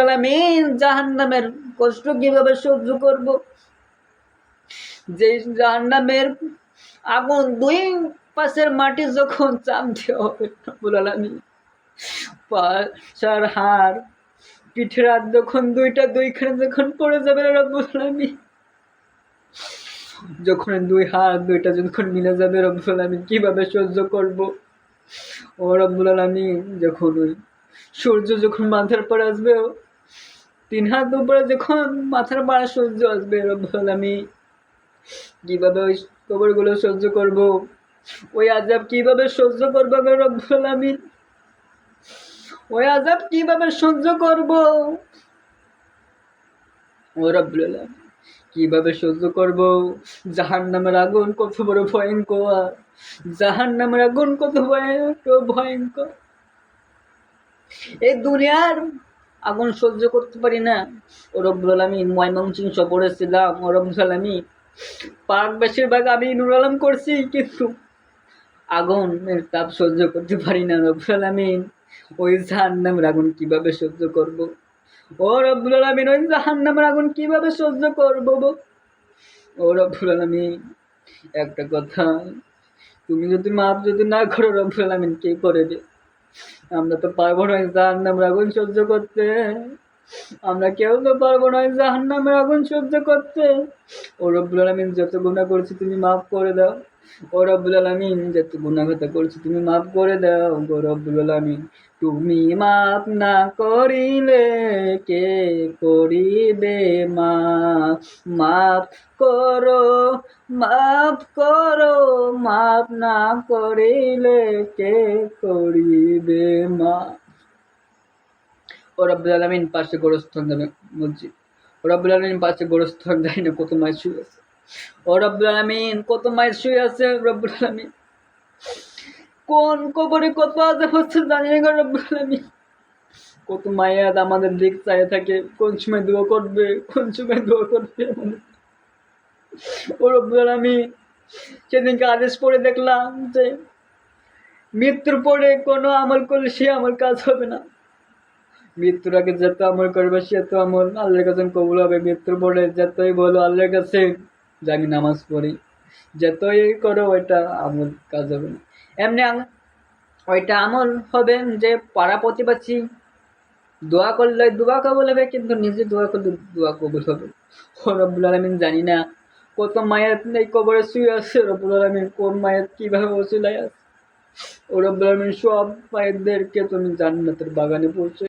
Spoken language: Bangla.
আলামিন জাহান্নামের কষ্ট কিভাবে সহ্য করব, যে জাহান্নামের আগুন দুই পাশের মাটি যখন চাপ দেওয়া হবে রব্বুল আলামিন, পাশার হাড় পিঠের হাত যখন দুইখানে যখন পড়ে যাবে রব্বুল আলামিন, যখন দুই হাত দুইটা যখন মিলে যাবে রব্বুল আলামিন, কিভাবে সহ্য করব ও রব্বুল আলামিন। যখন ওই সূর্য যখন মাথার পর আসবে, 3 হাত উপরে যখন মাথার পাড়া সূর্য আসবে রব্বুল আলামিন, কিভাবে ওই কবরগুলো সহ্য করব, ওই আযাব কিভাবে সহ্য করব গো রব্বুল আলামিন, ওই আযাব কিভাবে সহ্য করব ও রব্বুল আলামিন, কিভাবে সহ্য করব। জাহান্নামের আগুন কত বড় ভয়ঙ্কর, জাহান্নামের আগুন কত ভয়ঙ্কর। এই দুনিয়ার আগুন সহ্য করতে পারি না ও রব্বুল আলামিন। ময়মনসিংহ সফরে ছিলাম ও রব্বুল আলামিন, পাক বেশিরভাগ আমি নূর আলম করছি, কিন্তু আগুনের তাপ সহ্য করতে পারি না রব্বুল আলামিন। ওই জাহান্নামের আগুন কিভাবে সহ্য করব ও রব্বুল আলামিন, ওই জাহান্নামের আগুন কিভাবে সহ্য করব ও রব্বুল আলামিন। একটা কথা, তুমি যদি মাফ যদি না করো রব্বুল আলামিন, কে করবে? আমরা তো পারবো না জাহান্নামের আগুন সহ্য করতে, আমরা কেউ তো পারবো না জাহান্নামের আগুন সহ্য করতে। ও রব্বুল আলামিন, যত গুনাহ করেছি তুমি মাফ করে দাও ও রব্বুল আলামিন, যত গুনাহগাতা করেছি তুমি মাফ করে দাও গো রব্বুল আলামিন। তুমি মাফ না করিলে কে করিবে মাফ, মাফ করো মাফ করো, মাফ না করিলে কে করিবে মাফ। ও রব্বুল আলামিন, পাশে গোরস্থান যাবে মসজিদ, ও রব্বুল আলামিন পাশে গোরস্থান যাই না, কত মায়ের শুয়ে আছে ও রব্বুল আলামিন, কত মায়ের শুয়ে আছে রব্বুল আলামিন। কোন কবরে কত আযাব হচ্ছে জানি না রব্বুল আলামিন। কত মায়ের আমাদের দিক চাইয়ে থাকে, কোন সময় দোয়া করবে, কোন সময় দোয়া করবে আমাদের ও রব্বুল আলামিন। সেদিনকে আদেশ পড়ে দেখলাম যে মৃত্যুর পরে কোনো আমল করলে সে আমল কাজ হবে না, মৃত্যুর আগে যত আমল করবে সে তো আমল আল্লাহর কাছে কবুল হবে। মৃত্যুর পরে যতই বলো আল্লাহর কাছে যে আমি নামাজ পড়ি, যতই করো ওইটা আমল কাজ হবে না। এমনি ওইটা আমল হবে যে পাড়া প্রতিবেশী দোয়া করলে দোয়া কবুল হবে, কিন্তু নিজে দোয়া করলে দোয়া কবুল হবে। ও রব্বুল আলামিন, জানি না কত মায়ের এই কবরে শুয়ে আছে রব্বুল আলামিন, কোন মায়ের কিভাবে ওসিলায় আছে ও রব্বুল আলামিন। সব মায়েরদেরকে তুমি জান্নাতের বাগানে পৌঁছে